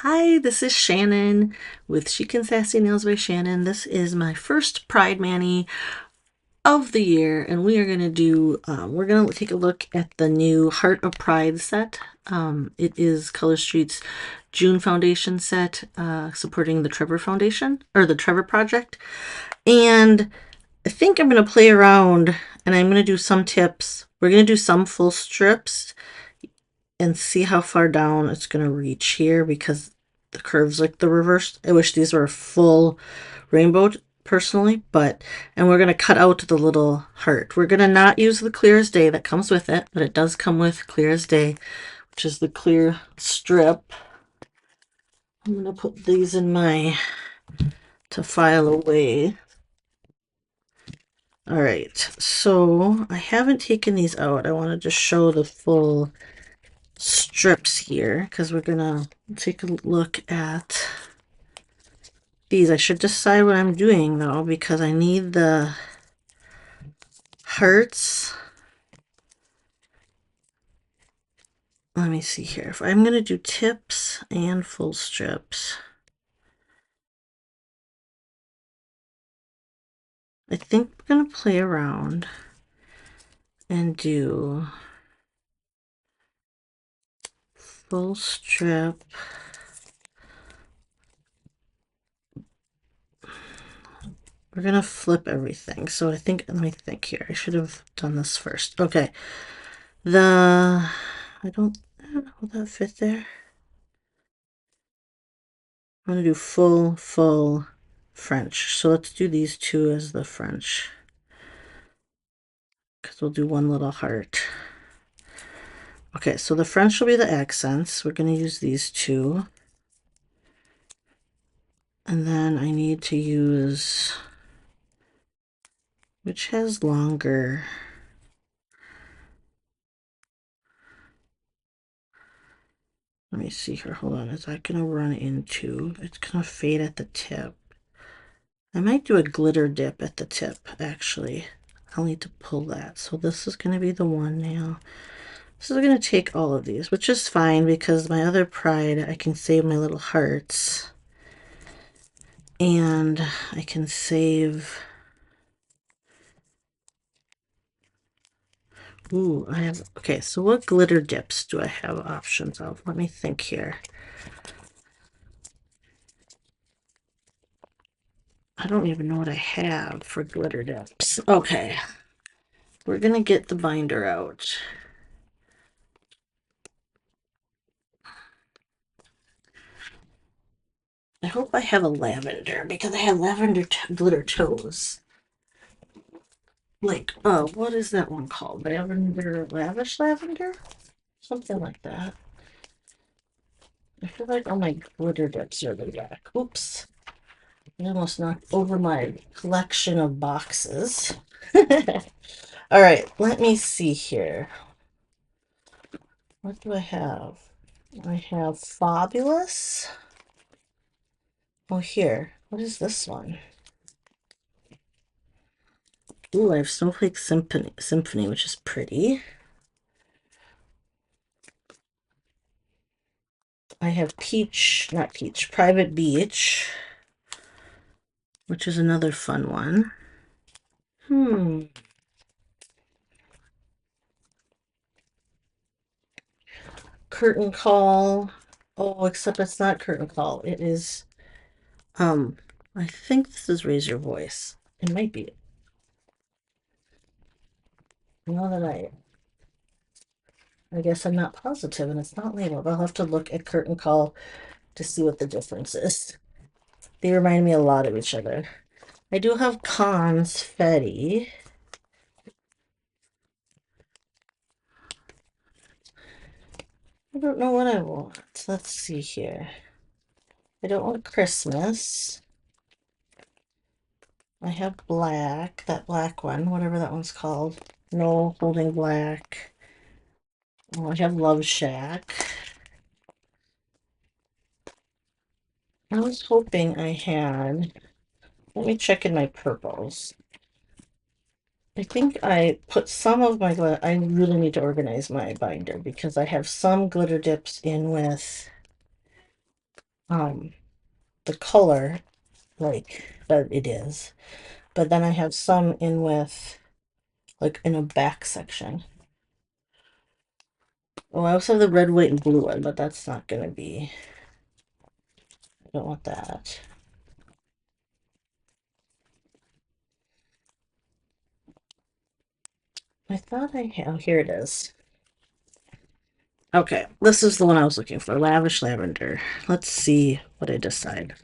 Hi, this is Shannon with Chic and Sassy Nails by Shannon. This is my first Pride Mani of the year, and we are going to we're going to take a look at the new Heart of Pride set. It is Color Street's June Foundation set, supporting the Trevor Foundation, or the Trevor Project. And I think I'm going to play around, and I'm going to do some tips. We're going to do some full strips and see how far down it's going to reach here because the curves like the reverse. I wish these were full rainbow personally, and we're going to cut out the little heart. We're going to not use the clear as day that comes with it, but it does come with clear as day, which is the clear strip. I'm going to put these in to file away. All right, so I haven't taken these out. I want to just show the full strips here because we're gonna take a look at these. I should decide what I'm doing though because I need the hearts. Let me see here. If I'm gonna do tips and full strips, I think we're gonna play around and do full strip. We're gonna flip everything. So let me think here. I should have done this first. Okay. I don't know, will that fit there? I'm gonna do full French. So let's do these two as the French. Because we'll do one little heart. Okay, so the French will be the accents. We're gonna use these two. And then I need to use, which has longer. Let me see here, hold on. Is that gonna run into, it's gonna fade at the tip. I might do a glitter dip at the tip, actually. I'll need to pull that. So this is gonna be the one now. So we're going to take all of these, which is fine because my other Pride, I can save my little hearts. And I can save... Ooh, I have... Okay, so what glitter dips do I have options of? Let me think here. I don't even know what I have for glitter dips. Okay. We're going to get the binder out. I hope I have a lavender because I have lavender glitter toes. Like, oh, what is that one called? Lavish lavender? Something like that. I feel like all my glitter dips are the back. Oops. I almost knocked over my collection of boxes. All right, let me see here. What do I have? I have Fabulous. Oh, here. What is this one? Ooh, I have Snowflake Symphony, which is pretty. I have Private Beach, which is another fun one. Curtain Call. Oh, except it's not Curtain Call. It is, I think this is Raise Your Voice. It might be. Now that I guess I'm not positive and it's not labeled. I'll have to look at Curtain Call to see what the difference is. They remind me a lot of each other. I do have Confetti. I don't know what I want. Let's see here. I don't want Christmas. I have black, that black one, whatever that one's called. No Holding Black. Oh, I have Love Shack. I was hoping I had. Let me check in my purples. I think I put some of my glitter. I really need to organize my binder because I have some glitter dips in with the color like that it is. But then I have some in with like in a back section. Oh, I also have the red, white, and blue one, but that's not gonna be. I don't want that. I thought I had. Oh, here it is. Okay, this is the one I was looking for. Lavish lavender. Let's see what I decide.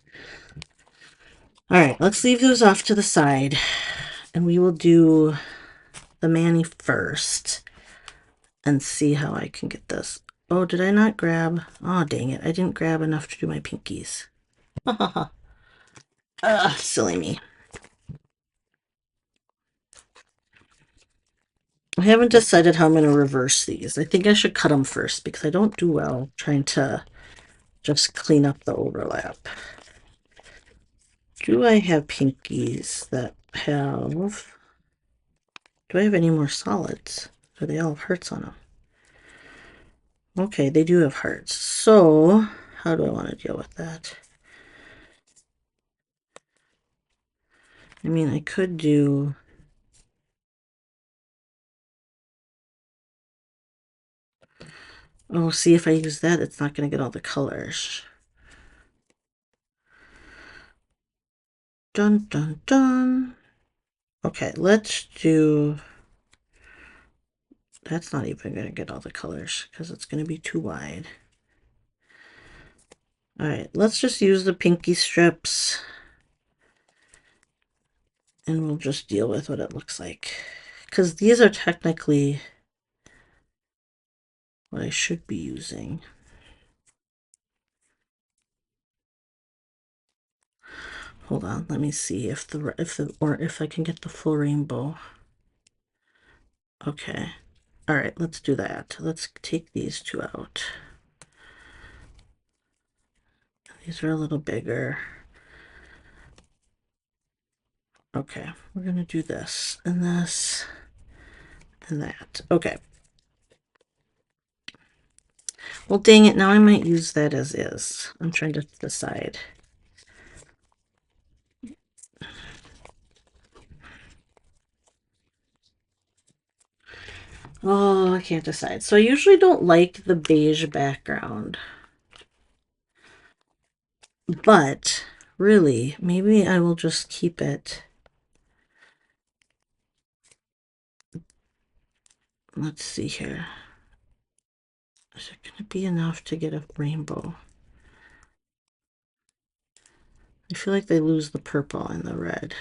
All right, let's leave those off to the side, and we will do the mani first and see how I can get this. Oh, did I not grab? Oh, dang it. I didn't grab enough to do my pinkies. Silly me. I haven't decided how I'm going to reverse these. I think I should cut them first because I don't do well trying to just clean up the overlap. Do I have pinkies that have... Do I have any more solids? Do they all have hearts on them? Okay, they do have hearts. So, how do I want to deal with that? I mean, I could do... Oh, see, if I use that, it's not going to get all the colors. Dun, dun, dun. Okay, let's do... That's not even going to get all the colors because it's going to be too wide. Alright, let's just use the pinky strips. And we'll just deal with what it looks like. Because these are technically what I should be using. Hold on, let me see if I can get the full rainbow. Okay. All right, let's do that. Let's take these two out. These are a little bigger. Okay, we're gonna do this and this and that. Okay. Well, dang it, now I might use that as is. I'm trying to decide. Oh, I can't decide. So I usually don't like the beige background. But really, maybe I will just keep it. Let's see here. Is it going to be enough to get a rainbow? I feel like they lose the purple and the red.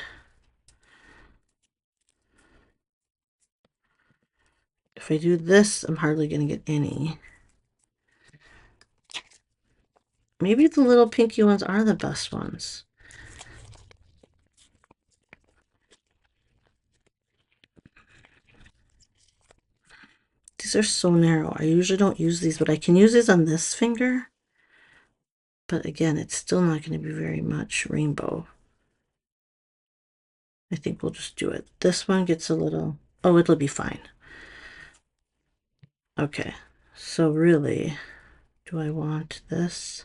If I do this, I'm hardly going to get any. Maybe the little pinky ones are the best ones. These are so narrow. I usually don't use these, but I can use these on this finger. But again, it's still not going to be very much rainbow. I think we'll just do it. This one gets a little... Oh, it'll be fine. Okay, so really, do I want this?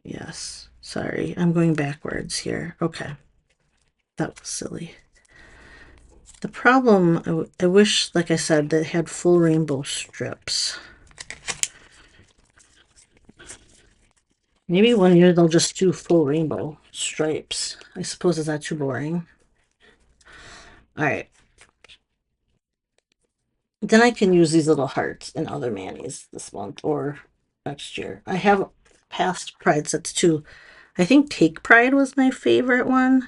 Yes. Sorry, I'm going backwards here. Okay. That was silly. The problem, I wish, like I said, they had full rainbow strips. Maybe one year they'll just do full rainbow stripes. I suppose is that too boring? Alright. Then I can use these little hearts in other manis this month or next year. I have past Pride sets too. I think Take Pride was my favorite one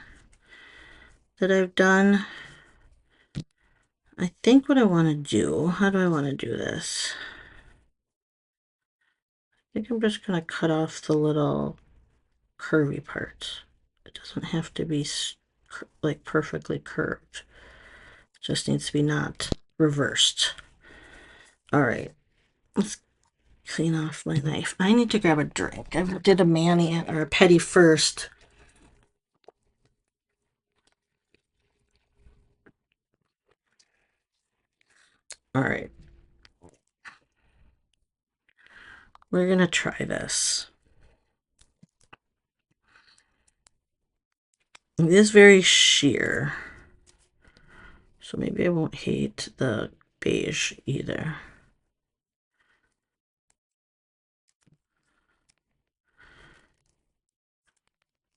that I've done. I think what I want to do, how do I want to do this? I think I'm just going to cut off the little curvy part. It doesn't have to be like perfectly curved. It just needs to be not reversed. All right, let's clean off my knife. I need to grab a drink. I did a mani or a petty first. All right. We're going to try this. It is very sheer. So maybe I won't hate the beige either.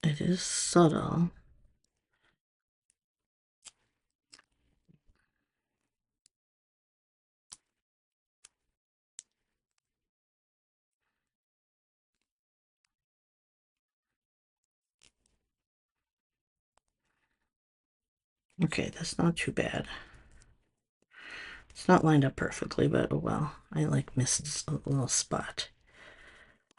It is subtle. Okay, that's not too bad. It's not lined up perfectly, but oh well. I like missed a little spot.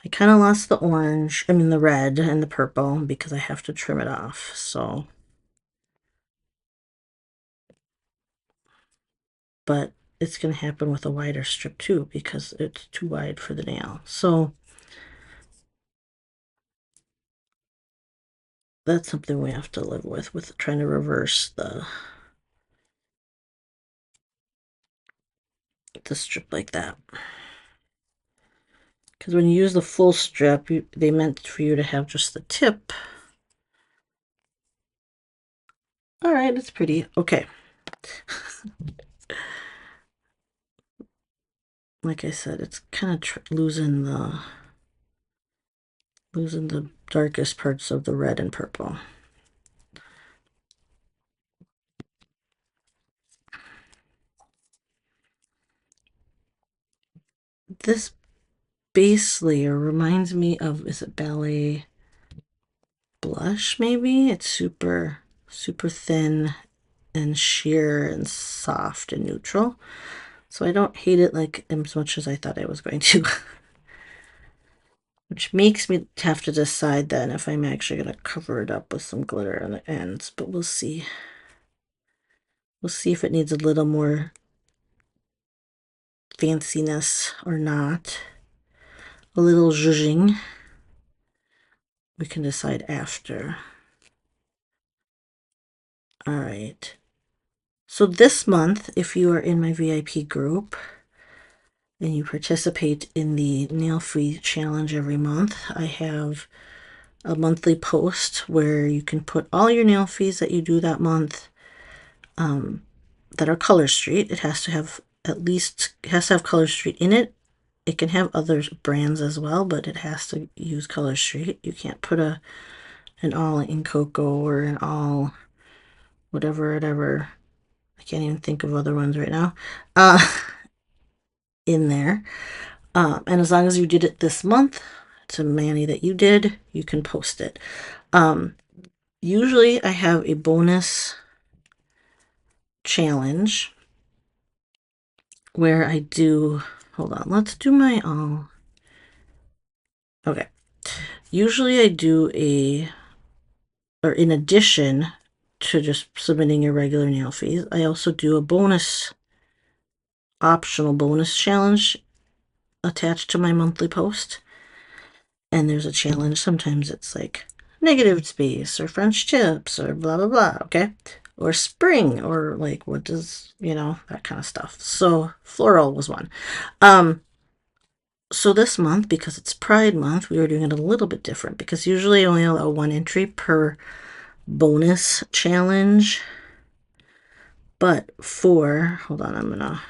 I kind of lost the orange, I mean the red and the purple because I have to trim it off, so. But it's going to happen with a wider strip too because it's too wide for the nail. So that's something we have to live with trying to reverse the strip like that. Because when you use the full strip, they meant for you to have just the tip. All right, it's pretty. Okay. Like I said, it's kind of losing the darkest parts of the red and purple. This base layer reminds me of, is it Ballet Blush maybe? It's super thin and sheer and soft and neutral. So I don't hate it like as much as I thought I was going to. Which makes me have to decide then if I'm actually going to cover it up with some glitter on the ends, but we'll see. We'll see if it needs a little more fanciness or not. A little zhuzhing. We can decide after. All right. So this month, if you are in my VIP group and you participate in the nail free challenge every month, I have a monthly post where you can put all your nail fees that you do that month that are Color Street. It has to have Color Street in it. It can have other brands as well, but it has to use Color Street. You can't put an all in cocoa or an all whatever. I can't even think of other ones right now. In there. And as long as you did it this month, it's a mani that you did, you can post it. Usually I have a bonus challenge where I do, hold on, let's do my all. Okay. Usually I do or in addition to just submitting your regular nail fees, I also do a optional bonus challenge attached to my monthly post. And there's a challenge. Sometimes it's like negative space or French tips or blah, blah, blah. Okay. Or spring or like what does, that kind of stuff. So floral was one. So this month, because it's Pride Month, we are doing it a little bit different because usually I only allow one entry per bonus challenge. But hold on, I'm gonna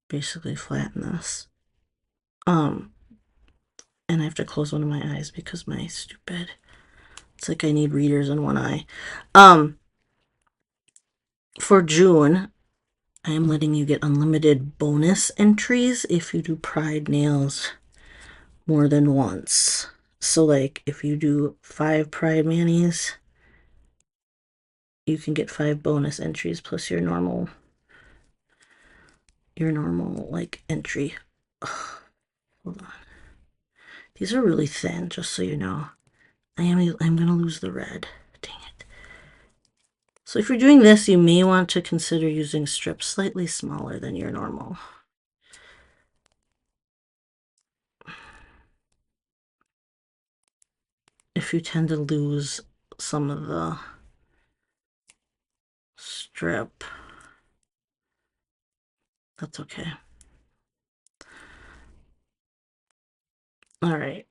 basically flatten this. And I have to close one of my eyes because my stupid, it's like I need readers in one eye. For June, I am letting you get unlimited bonus entries if you do Pride nails more than once. So like if you do 5 Pride manis, you can get 5 bonus entries plus your normal like entry. Ugh, hold on. These are really thin, just so you know. I'm gonna lose the red. Dang it. So if you're doing this, you may want to consider using strips slightly smaller than your normal. If you tend to lose some of the strip, that's okay. All right.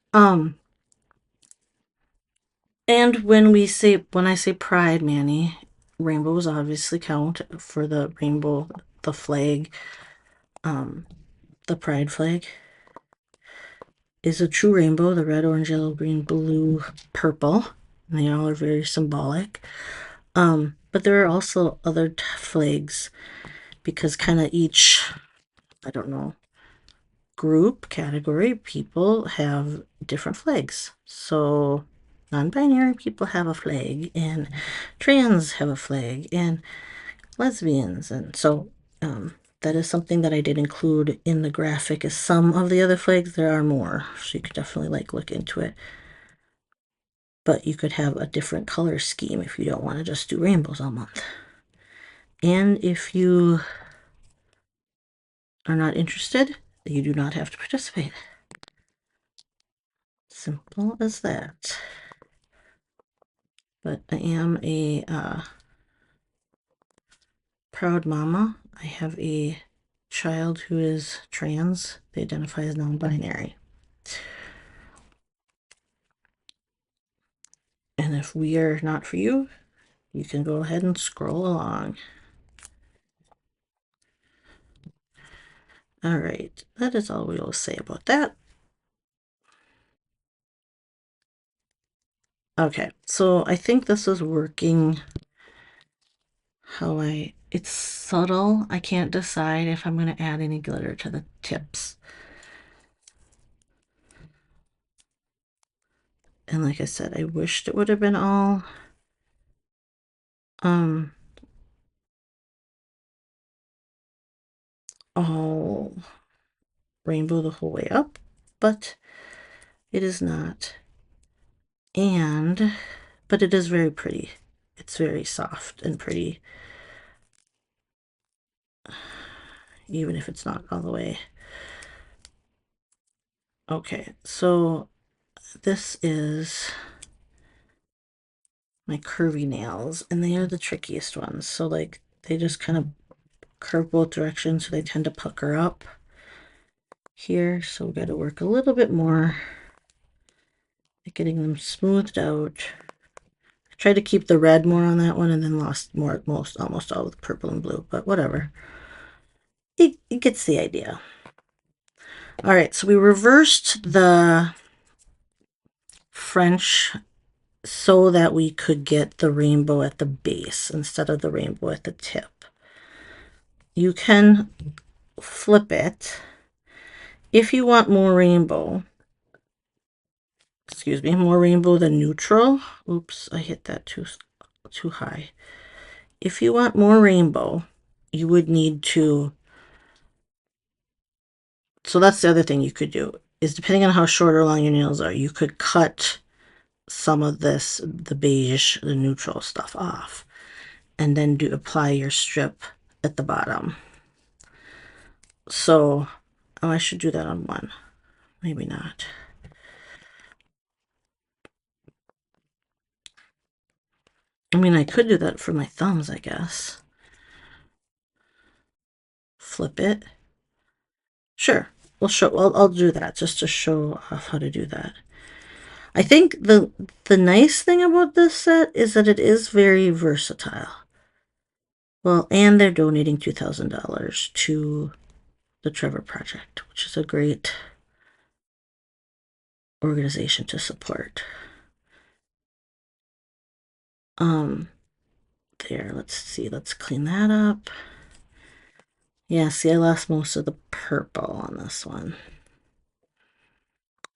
And when I say pride, Manny, rainbows obviously count for the rainbow, the flag, the pride flag is a true rainbow, the red, orange, yellow, green, blue, purple. And they all are very symbolic. But there are also other flags because kind of each, I don't know, group, category, people have different flags. So non-binary people have a flag, and trans have a flag, and lesbians. And so that is something that I did include in the graphic as some of the other flags. There are more, so you could definitely look into it. But you could have a different color scheme if you don't want to just do rainbows all month. And if you are not interested, you do not have to participate. Simple as that. But I am a proud mama. I have a child who is trans. They identify as non-binary. And if we are not for you, you can go ahead and scroll along. All right, that is all we will say about that. Okay, so I think this is working how it's subtle. I can't decide if I'm going to add any glitter to the tips. And like I said, I wished it would have been all rainbow the whole way up, but it is not. But it is very pretty. It's very soft and pretty, even if it's not all the way. Okay, so this is my curvy nails, and they are the trickiest ones. So they just kind of curve both directions, so they tend to pucker up here. So we got to work a little bit more at getting them smoothed out. I tried to keep the red more on that one, and then lost almost all of the purple and blue, but whatever. It gets the idea. All right, so we reversed the French so that we could get the rainbow at the base instead of the rainbow at the tip. You can flip it if you want more rainbow. Excuse me, more rainbow than neutral. Oops, I hit that too high. If you want more rainbow, you would need to. So that's the other thing you could do, is depending on how short or long your nails are, you could cut some of this, the beige, the neutral stuff off, and then apply your strip at the bottom. So, I should do that on one. Maybe not. I mean, I could do that for my thumbs, I guess. Flip it. Sure. I'll do that just to show off how to do that. I think the nice thing about this set is that it is very versatile. Well, and they're donating $2,000 to the Trevor Project, which is a great organization to support. There, let's see, let's clean that up. Yeah, see, I lost most of the purple on this one.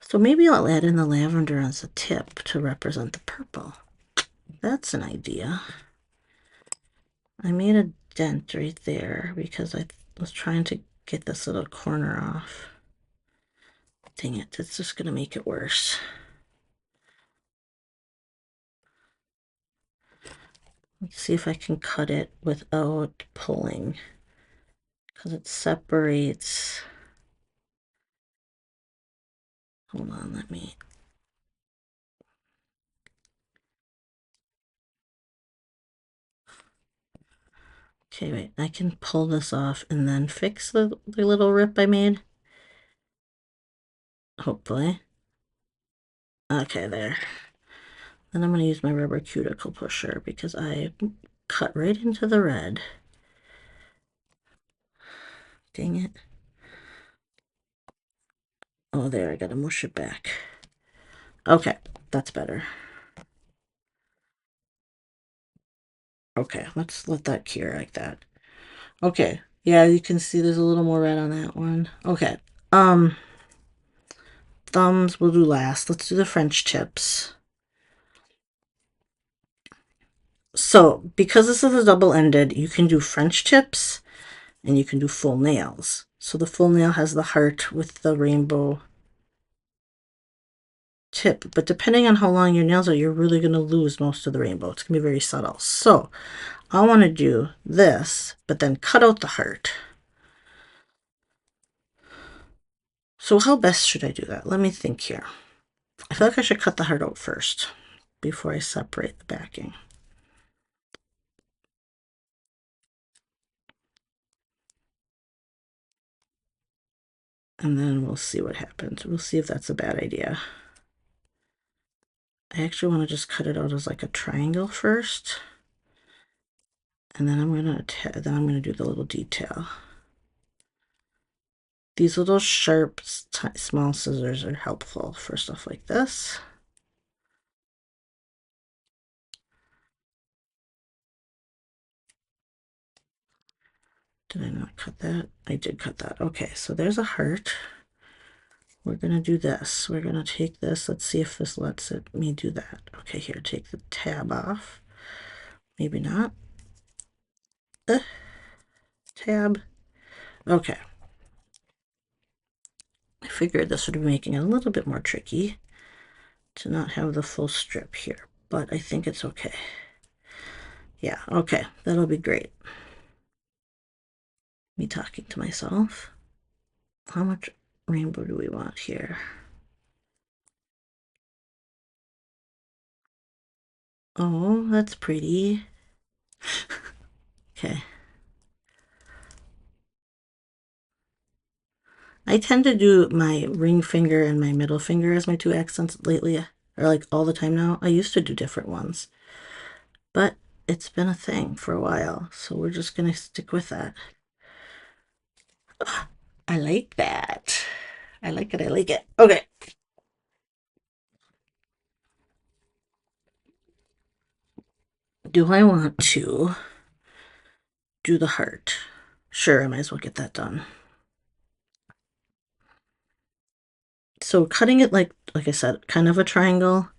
So maybe I'll add in the lavender as a tip to represent the purple. That's an idea. I made a dent right there because I was trying to get this little corner off. Dang it, it's just going to make it worse. Let's see if I can cut it without pulling, because it separates. Hold on, let me. Okay, wait, I can pull this off and then fix the little rip I made. Hopefully. Okay, there. Then I'm going to use my rubber cuticle pusher because I cut right into the red. Dang it. Oh, there, I gotta mush it back. Okay, that's better. Okay, let's let that cure like that. Okay, yeah, you can see there's a little more red on that one. Okay, thumbs we'll do last. Let's do the French tips. So, because this is a double-ended, you can do French tips and you can do full nails. So the full nail has the heart with the rainbow tip, but depending on how long your nails are, you're really going to lose most of the rainbow. It's going to be very subtle. So I want to do this, but then cut out the heart. So how best should I do that? Let me think here. I feel like I should cut the heart out first before I separate the backing. And then we'll see what happens. We'll see if that's a bad idea. I actually want to just cut it out as like a triangle first. And then I'm gonna do the little detail. These little sharp, small scissors are helpful for stuff like this. Did I not cut that? I did cut that. Okay, so there's a heart. We're gonna do this. We're gonna take this. Let's see if this lets me do that. Okay, here, take the tab off. Maybe not. Tab. Okay. I figured this would be making it a little bit more tricky to not have the full strip here, but I think it's okay. Yeah, okay, that'll be great. Me talking to myself. How much rainbow do we want here? Oh, that's pretty. Okay. I tend to do my ring finger and my middle finger as my two accents lately, or like all the time now. I used to do different ones, but it's been a thing for a while, so we're just gonna stick with that. I like that. I like it. I like it. Okay. Do I want to do the heart? Sure, I might as well get that done. So cutting it like I said, kind of a triangle.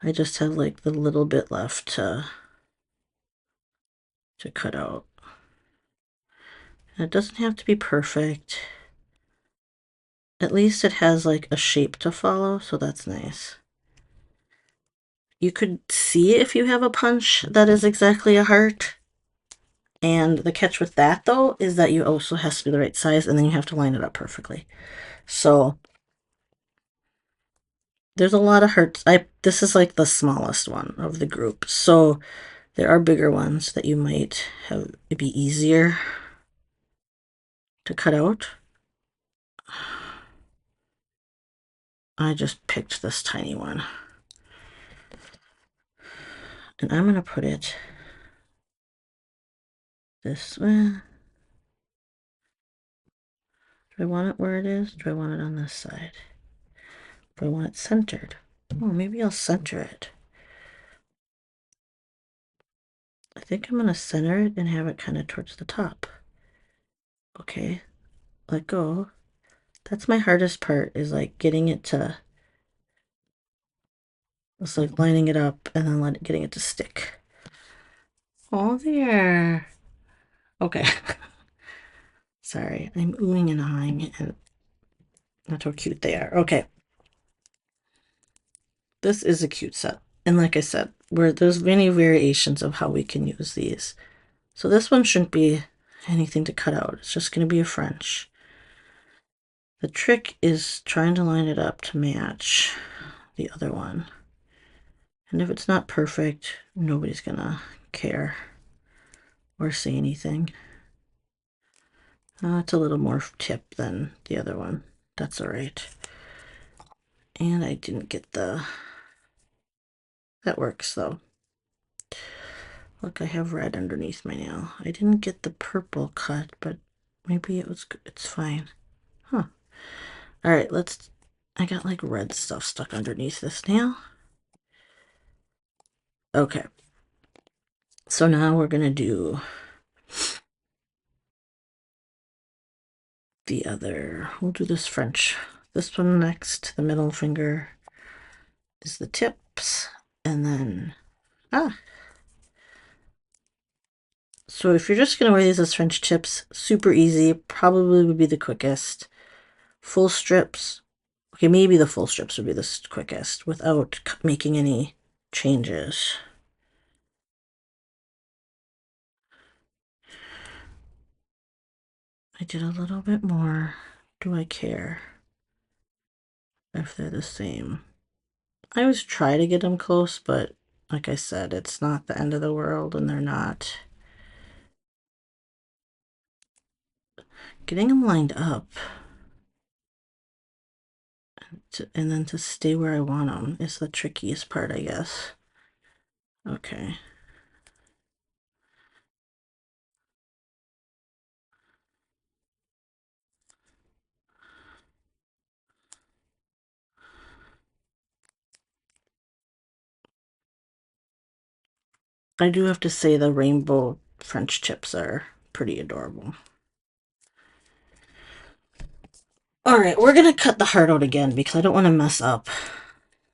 I just have like the little bit left to cut out. And it doesn't have to be perfect. At least it has like a shape to follow, so that's nice. You could see if you have a punch that is exactly a heart. And the catch with that though is that you also has to be the right size and then you have to line it up perfectly. So there's a lot of hearts. This is like the smallest one of the group. So there are bigger ones that you might have it'd be easier to cut out. I just picked this tiny one. And I'm going to put it this way. Do I want it where it is? Do I want it on this side? Do I want it centered? Oh, maybe I'll center it. I think I'm going to center it and have it kind of towards the top. Okay, let go. That's my hardest part, is like getting it to, it's like lining it up and then getting it to stick. Oh, there. Okay. Sorry, I'm oohing and ahhing, and that's how cute they are. Okay. This is a cute set. And like I said, there's many variations of how we can use these. So this one shouldn't be anything to cut out. It's just going to be a French. The trick is trying to line it up to match the other one. And if it's not perfect, nobody's going to care or say anything. It's a little more tip than the other one. That's all right. And I didn't get the That works though. Look, I have red underneath my nail. I didn't get the purple cut, but maybe it's fine. Huh. All right, I got like red stuff stuck underneath this nail. Okay. So now we're gonna do we'll do this French. This one next, the middle finger is the tips, and then, so if you're just gonna wear these as French tips, super easy, probably would be the quickest. Full strips, okay, maybe the full strips would be the quickest without making any changes. I did a little bit more. Do I care if they're the same? I always try to get them close, but like I said, it's not the end of the world, and they're not. Getting them lined up and then to stay where I want them is the trickiest part, I guess. Okay. I do have to say the rainbow French tips are pretty adorable. All right, we're gonna cut the heart out again because I don't want to mess up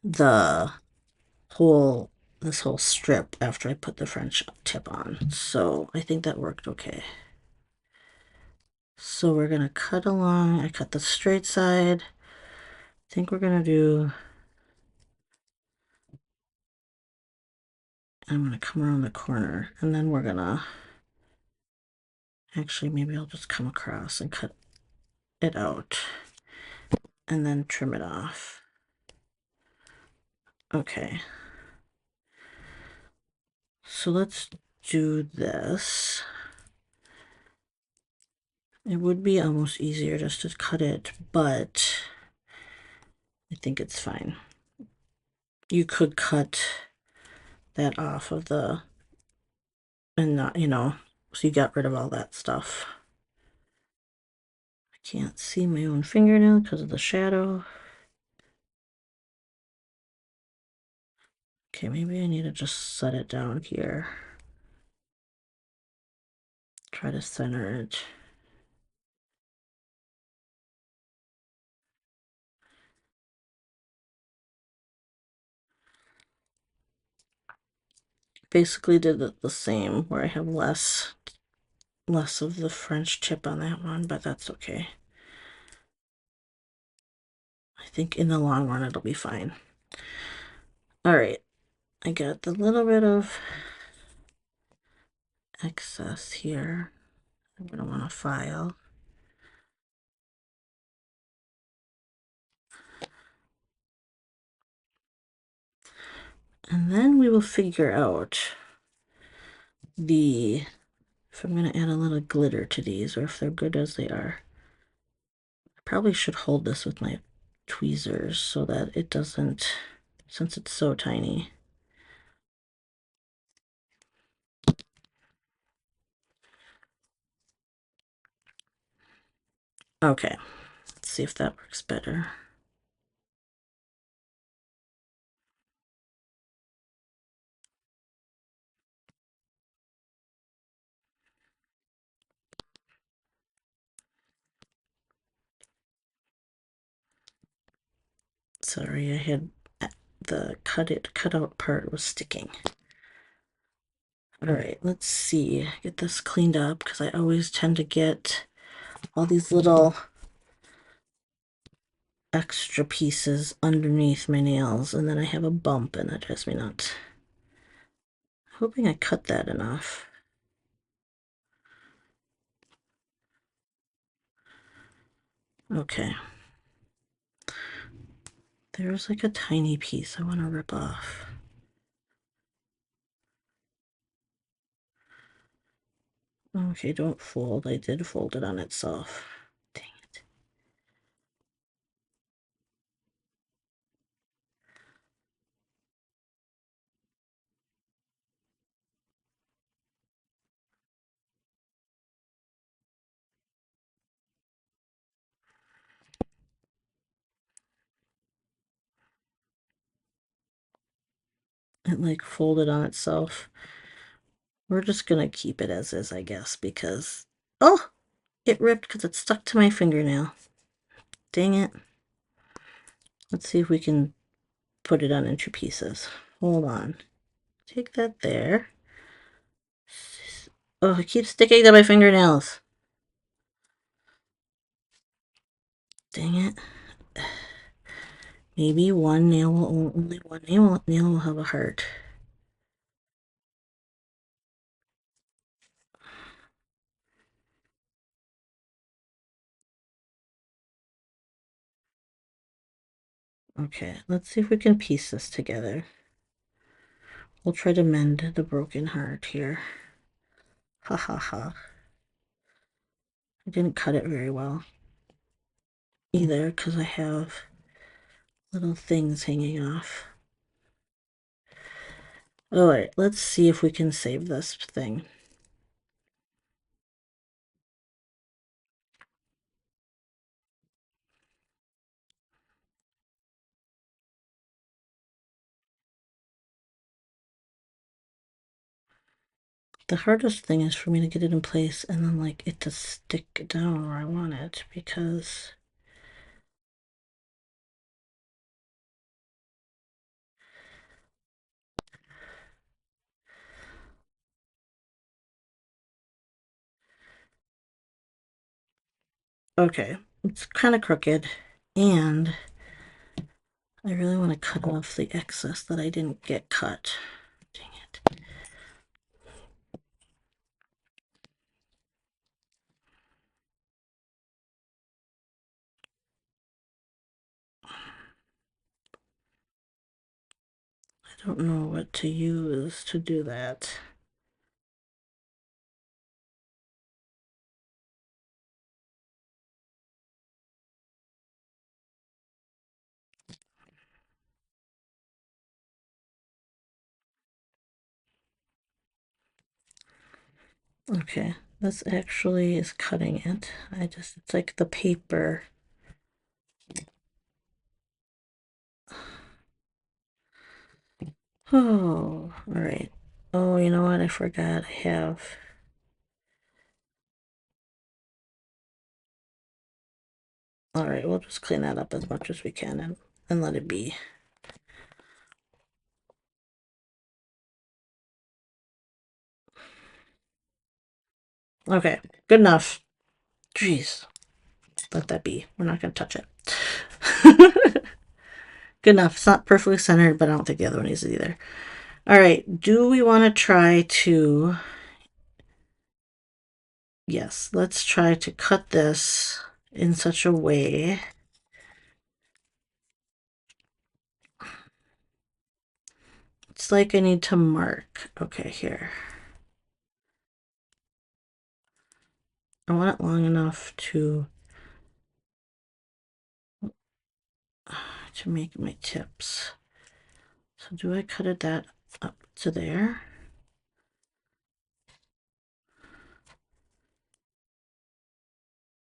the this whole strip after I put the French tip on. So I think that worked okay. So we're gonna cut along. I cut the straight side. I think we're gonna do, I'm gonna come around the corner, and then we're gonna, actually maybe I'll just come across and cut it out and then trim it off. Okay. So let's do this. It would be almost easier just to cut it, but I think it's fine. You could cut that off of and not, so you got rid of all that stuff. I can't see my own fingernail because of the shadow. Okay, maybe I need to just set it down here. Try to center it. Basically did it the same, where I have less of the French tip on that one, but that's okay. I think in the long run it'll be fine. All right, I got the little bit of excess here. I'm gonna want to file. And then we will figure out if I'm going to add a little glitter to these, or if they're good as they are. I probably should hold this with my tweezers so that it doesn't, since it's so tiny. Okay, let's see if that works better. Sorry, I had the cut out part was sticking. All right, let's see. Get this cleaned up because I always tend to get all these little extra pieces underneath my nails, and then I have a bump, and that drives me nuts. Hoping I cut that enough. Okay. There's like a tiny piece I want to rip off. Okay, don't fold. I did fold it on itself. Dang it. it like folded on itself. We're just gonna keep it as is, I guess, because, oh, it ripped because it stuck to my fingernail. Dang it. Let's see if we can put it on in 2 pieces. Hold on. Take that there. Oh, it keeps sticking to my fingernails. Dang it. Maybe one nail will, only one nail will have a heart. Okay, let's see if we can piece this together. We'll try to mend the broken heart here. Ha ha ha. I didn't cut it very well either because I have little things hanging off. Alright, let's see if we can save this thing. The hardest thing is for me to get it in place and then like it to stick down where I want it because okay, it's kind of crooked and I really want to cut off the excess that I didn't get cut. Dang it. I don't know what to use to do that. Okay, this actually is cutting it. It's like the paper. Oh, all right. Oh, you know what? I forgot I have. All right, we'll just clean that up as much as we can and let it be. Okay, good enough. Jeez, let that be. We're not going to touch it. Good enough. It's not perfectly centered, but I don't think the other one is either. All right, do we want to try to... Yes, let's try to cut this in such a way. It's like I need to mark. Okay, here. I want it long enough to make my tips. So do I cut it that up to there?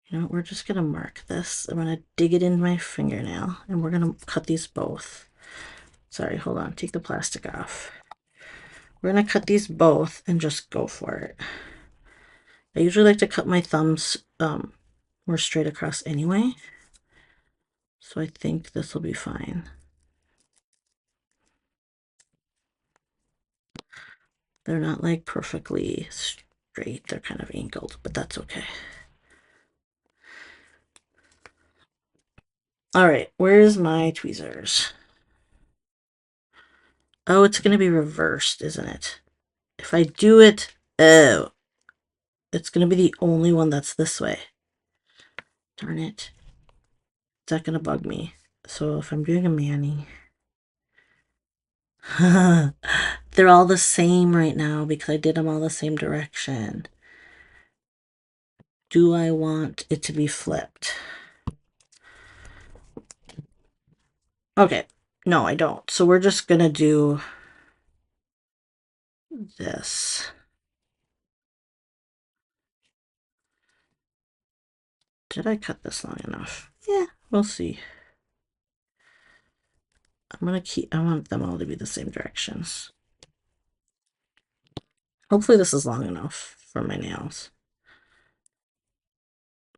You know, we're just gonna mark this. I'm gonna dig it in my fingernail and we're gonna cut these both. Sorry, hold on, take the plastic off. We're gonna cut these both and just go for it. I usually like to cut my thumbs more straight across anyway. So I think this will be fine. They're not like perfectly straight, they're kind of angled, but that's okay. All right, where's my tweezers? Oh, it's going to be reversed, isn't it? If I do it, oh, it's going to be the only one that's this way. Darn it. Is that going to bug me? So if I'm doing a mani, they're all the same right now because I did them all the same direction. Do I want it to be flipped? Okay, no, I don't. So we're just going to do this. Did I cut this long enough? Yeah, we'll see. I want them all to be the same directions. Hopefully this is long enough for my nails.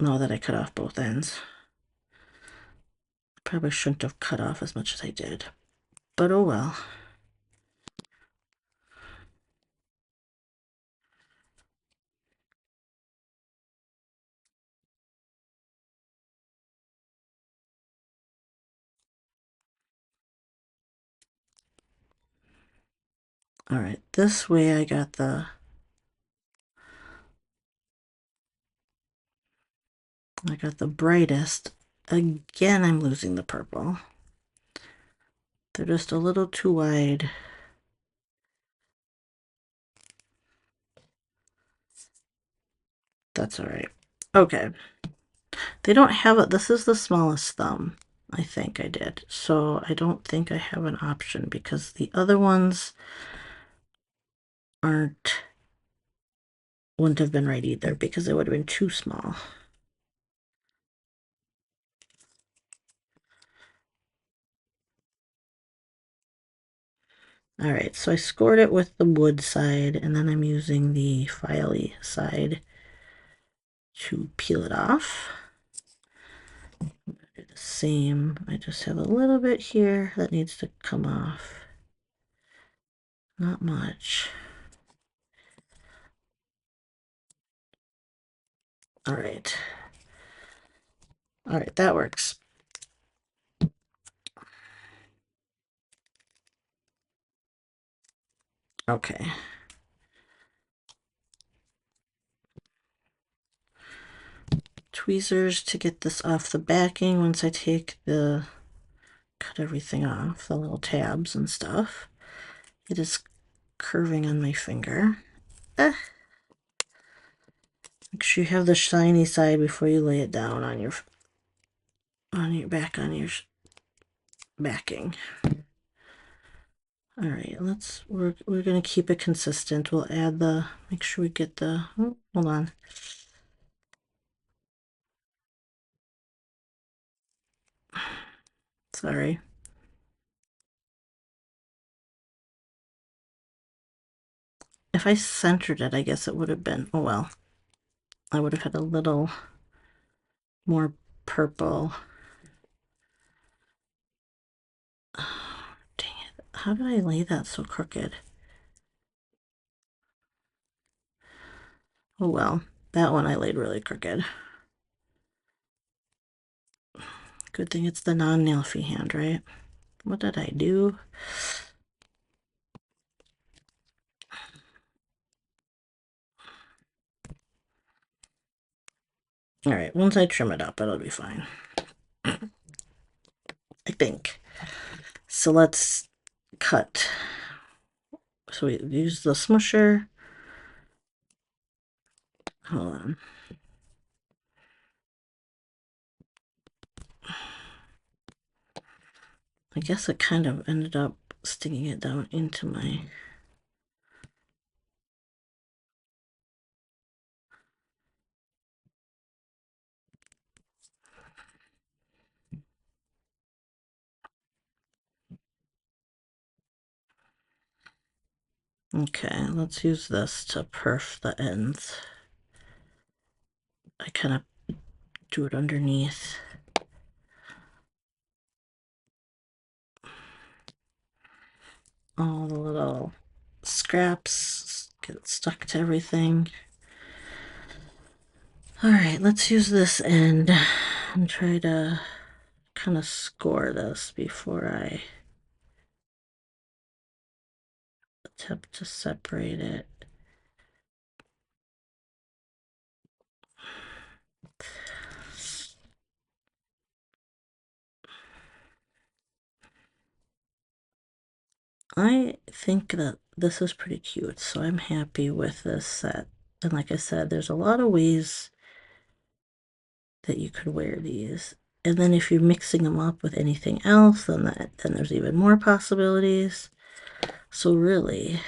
Now that I cut off both ends. Probably shouldn't have cut off as much as I did. But oh well. All right, this way I got the brightest. Again, I'm losing the purple. They're just a little too wide. That's all right. Okay. They don't have it. This is the smallest thumb, I think I did. So I don't think I have an option because the other ones wouldn't have been right either because it would have been too small. All right, so I scored it with the wood side, and then I'm using the filey side to peel it off. Do the same. I just have a little bit here that needs to come off. Not much. All right. All right, that works. Okay. Tweezers to get this off the backing once I cut everything off, the little tabs and stuff. It is curving on my finger. Make sure you have the shiny side before you lay it down on your backing. All right, we're gonna keep it consistent. We'll add make sure we get hold on. Sorry. If I centered it, I guess it would have been, oh well. I would have had a little more purple. Oh, dang it. How did I lay that so crooked? Oh well, that one I laid really crooked. Good thing it's the non-nail-free hand, right? What did I do? All right, once I trim it up, it'll be fine. I think. So let's cut. So we use the smusher. Hold on. I guess it kind of ended up sticking it down into my... Okay, let's use this to perf the ends. I kind of do it underneath. All the little scraps get stuck to everything. All right, let's use this end and try to kind of score this before I attempt to separate it. I think that this is pretty cute, so I'm happy with this set. And like I said, there's a lot of ways that you could wear these. And then if you're mixing them up with anything else, then there's even more possibilities. So really,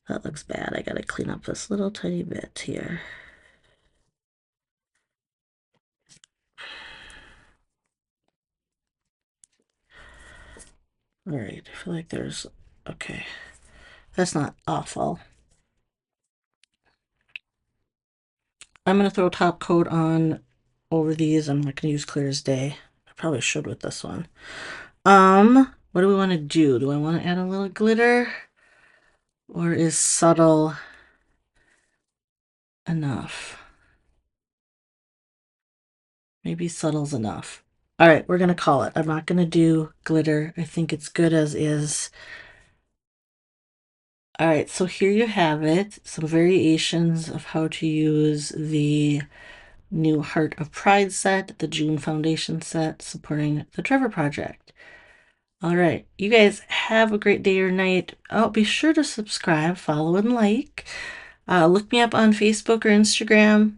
that looks bad. I gotta clean up this little tiny bit here. All right, I feel like there's, okay. That's not awful. I'm going to throw top coat on over these. I'm not going to use clear as day. I probably should with this one. What do we want to do? Do I want to add a little glitter? Or is subtle enough? Maybe subtle's enough. All right, we're going to call it. I'm not going to do glitter. I think it's good as is. All right, so here you have it. Some variations of how to use the new Heart of Pride set, the June Foundation set, supporting the Trevor Project. All right, you guys have a great day or night. Oh, be sure to subscribe, follow, and like. Look me up on Facebook or Instagram.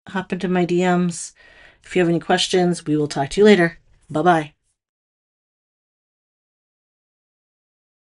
Hop into my DMs. If you have any questions, we will talk to you later. Bye-bye.